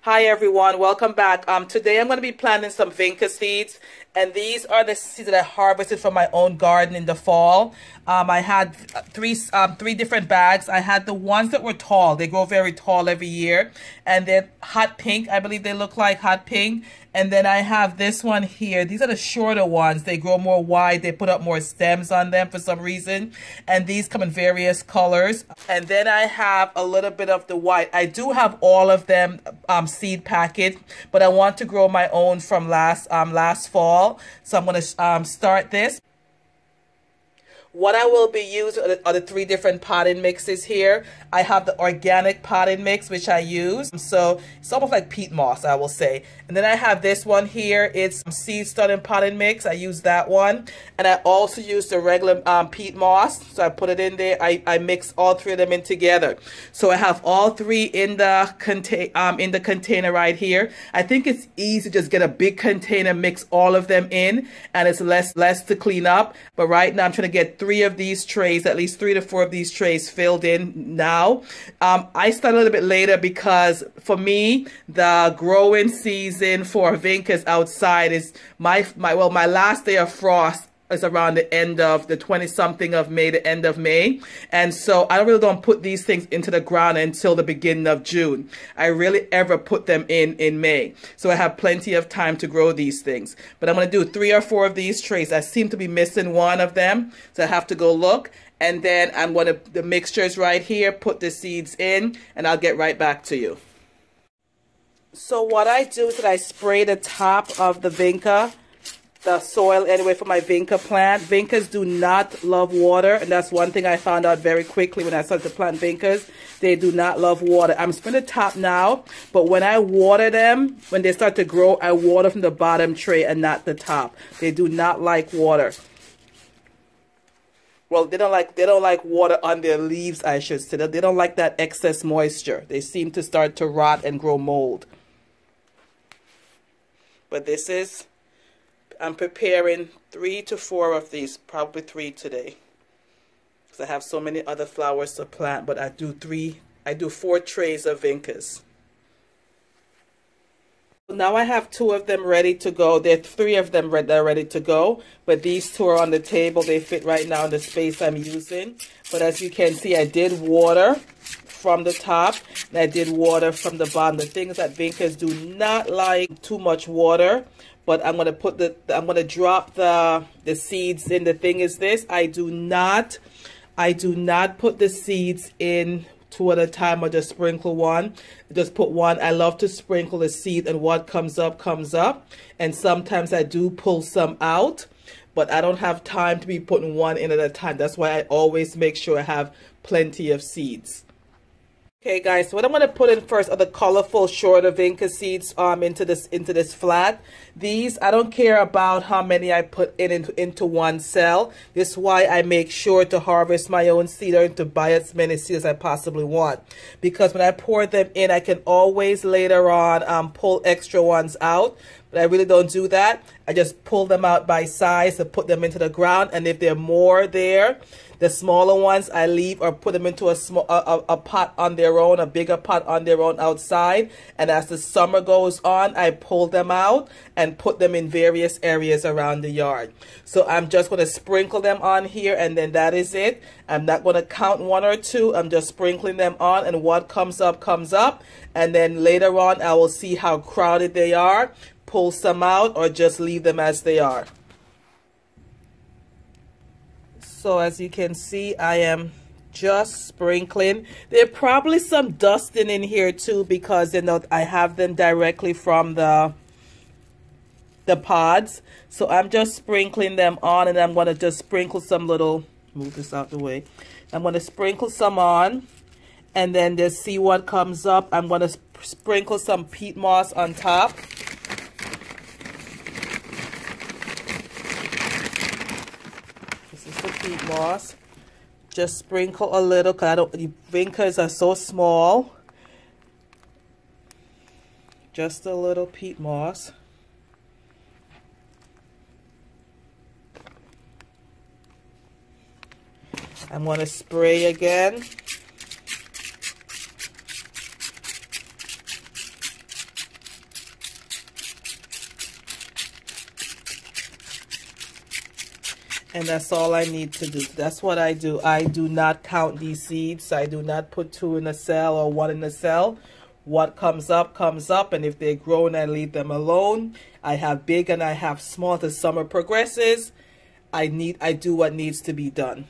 Hi everyone, welcome back. Today I'm going to be planting some vinca seeds, and these are the seeds that I harvested from my own garden in the fall. I had three different bags. I had the ones that were tall. They grow very tall every year, and they're hot pink. I believe they look like hot pink. And then I have this one here. These are the shorter ones. They grow more wide. They put up more stems on them for some reason. And these come in various colors. And then I have a little bit of the white. I do have all of them seed packet, but I want to grow my own from last fall. So I'm going to start this. What I will be using are the three different potting mixes here. I have the organic potting mix, which I use. So it's almost like peat moss, I will say. And then I have this one here. It's seed starting potting mix. I use that one. And I also use the regular peat moss. So I put it in there. I mix all three of them in together. So I have all three in the container right here. I think it's easy to just get a big container, mix all of them in, and it's less to clean up. But right now I'm trying to get 3 of these trays, at least 3 to 4 of these trays filled in now. I start a little bit later because for me, the growing season for vincas outside is my last day of frost is around the end of the 20-something of May, the end of May. And so I really don't put these things into the ground until the beginning of June. I really ever put them in May. So I have plenty of time to grow these things. But I'm going to do 3 or 4 of these trays. I seem to be missing one of them, so I have to go look. And then I'm going to, the mixture is right here, put the seeds in, and I'll get right back to you. So what I do is that I spray the top of the vinca, the soil anyway, for my vinca plant. Vincas do not love water, and that's one thing I found out very quickly when I started to plant vincas. They do not love water. I'm spraying the top now, but when I water them, when they start to grow, I water from the bottom tray and not the top. They do not like water. Well, they don't like water on their leaves, I should say. They don't like that excess moisture. They seem to start to rot and grow mold. But this is, I'm preparing 3 to 4 of these, probably 3 today, because I have so many other flowers to plant. But I do 4 trays of vincas. Now I have 2 of them ready to go. There are 3 of them that are ready to go, but these 2 are on the table. They fit right now in the space I'm using. But as you can see, I did water from the top, and I did water from the bottom. The thing is that vincas do not like too much water. But I'm gonna drop the seeds in. The thing is this: I do not put the seeds in 2 at a time or just sprinkle one. Just put one. I love to sprinkle the seed, and what comes up comes up. And sometimes I do pull some out, but I don't have time to be putting one in at a time. That's why I always make sure I have plenty of seeds. Okay guys, so what I'm going to put in first are the colorful shorter vinca seeds into this flat. These, I don't care about how many I put into one cell. This is why I make sure to harvest my own seed or to buy as many seeds as I possibly want. Because when I pour them in, I can always later on pull extra ones out. But I really don't do that. I just pull them out by size and put them into the ground. And if there are more there, the smaller ones I leave or put them into a pot on their own, a bigger pot on their own outside. And as the summer goes on, I pull them out and put them in various areas around the yard. So I'm just going to sprinkle them on here, and then that is it. I'm not going to count 1 or 2. I'm just sprinkling them on, and what comes up comes up. And then later on, I will see how crowded they are, pull some out, or just leave them as they are. So as you can see, I am just sprinkling. There are probably some dusting in here too, because I have them directly from the pods. So I'm just sprinkling them on, and I'm going to just sprinkle some little, move this out the way. I'm going to sprinkle some on, and then just see what comes up. I'm going to sprinkle some peat moss on top. Peat moss. Just sprinkle a little, because the vincas are so small. Just a little peat moss. I'm going to spray again. And that's all I need to do. That's what I do. I do not count these seeds. I do not put 2 in a cell or 1 in a cell. What comes up, and if they're growing, I leave them alone. I have big and I have small. As summer progresses, I do what needs to be done.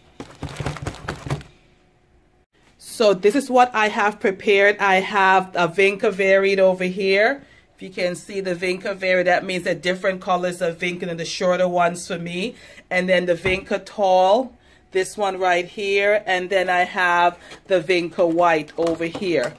So this is what I have prepared. I have a ViNCA varied over here. If you can see the ViNCA varied, that means that different colors of ViNCA and the shorter ones for me. And then the ViNCA tall, this one right here. And then I have the ViNCA white over here.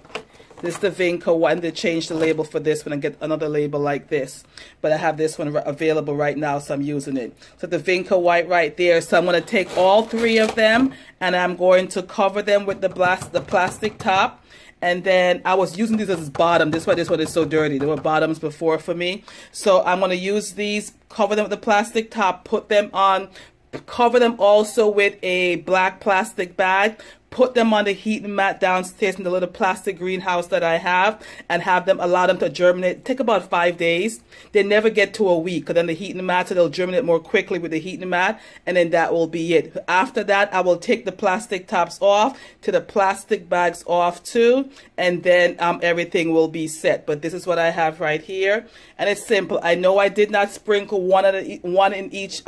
This is the ViNCA one. They changed the label for this one and get another label like this. But I have this one available right now, so I'm using it. So the ViNCA white right there. So I'm going to take all 3 of them and I'm going to cover them with the plastic top. And then I was using these as bottom. This one is so dirty. There were bottoms before for me. So I'm going to use these, cover them with the plastic top, put them on, cover them also with a black plastic bag, put them on the heating mat downstairs in the little plastic greenhouse that I have, and allow them to germinate. Take about 5 days. They never get to a week, because then the heating mat, so they'll germinate more quickly with the heating mat, and then that will be it. After that, I will take the plastic tops off, to the plastic bags off too, and then everything will be set. But this is what I have right here, and it's simple. I know I did not sprinkle one in each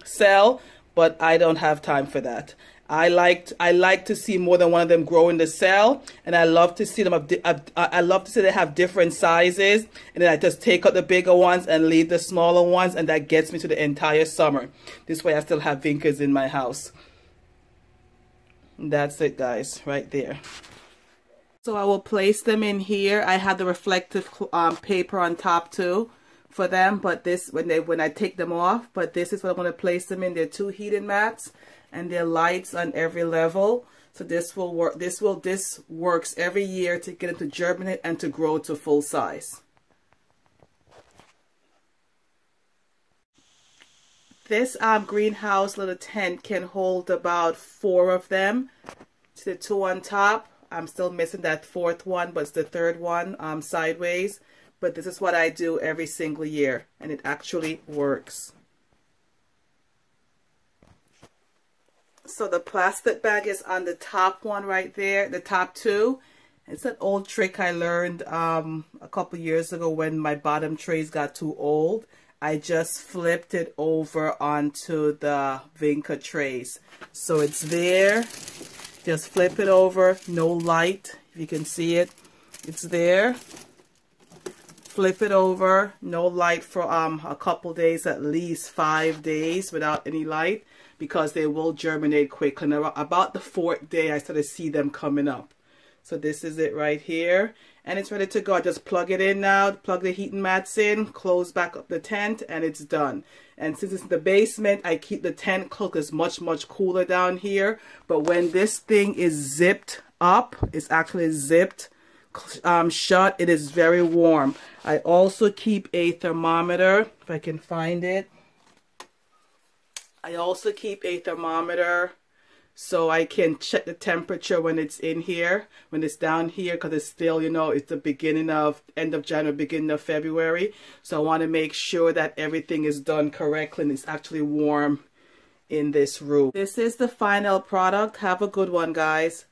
cell, but I don't have time for that. I like to see more than one of them grow in the cell, and I love to see them. I love to see they have different sizes, and then I just take out the bigger ones and leave the smaller ones, and that gets me to the entire summer. This way, I still have ViNCAs in my house. And that's it, guys, right there. So I will place them in here. I have the reflective paper on top too for them, but this when I take them off. But this is what I'm going to place them in. They're 2 heating mats. And there are lights on every level. So this will work. This works every year to get it to germinate and to grow to full size. This greenhouse little tent can hold about 4 of them. To the 2 on top. I'm still missing that 4th one, but it's the 3rd one sideways. But this is what I do every single year, and it actually works. So the plastic bag is on the top one right there, the top 2. It's an old trick I learned a couple years ago when my bottom trays got too old. I just flipped it over onto the ViNCA trays. So it's there. Just flip it over, no light, if you can see it. It's there. Flip it over, no light for a couple days, at least 5 days without any light, because they will germinate quickly. And about the 4th day, I started to see them coming up. So this is it right here. And it's ready to go. I just plug it in now, plug the heating mats in, close back up the tent, and it's done. And since it's in the basement, I keep the tent closed. It's much, much cooler down here. But when this thing is zipped up, it's actually zipped shut, it is very warm. I also keep a thermometer, if I can find it. I also keep a thermometer so I can check the temperature when it's in here, when it's down here, because it's still, you know, it's the end of January, beginning of February. So I want to make sure that everything is done correctly and it's actually warm in this room. This is the final product. Have a good one, guys.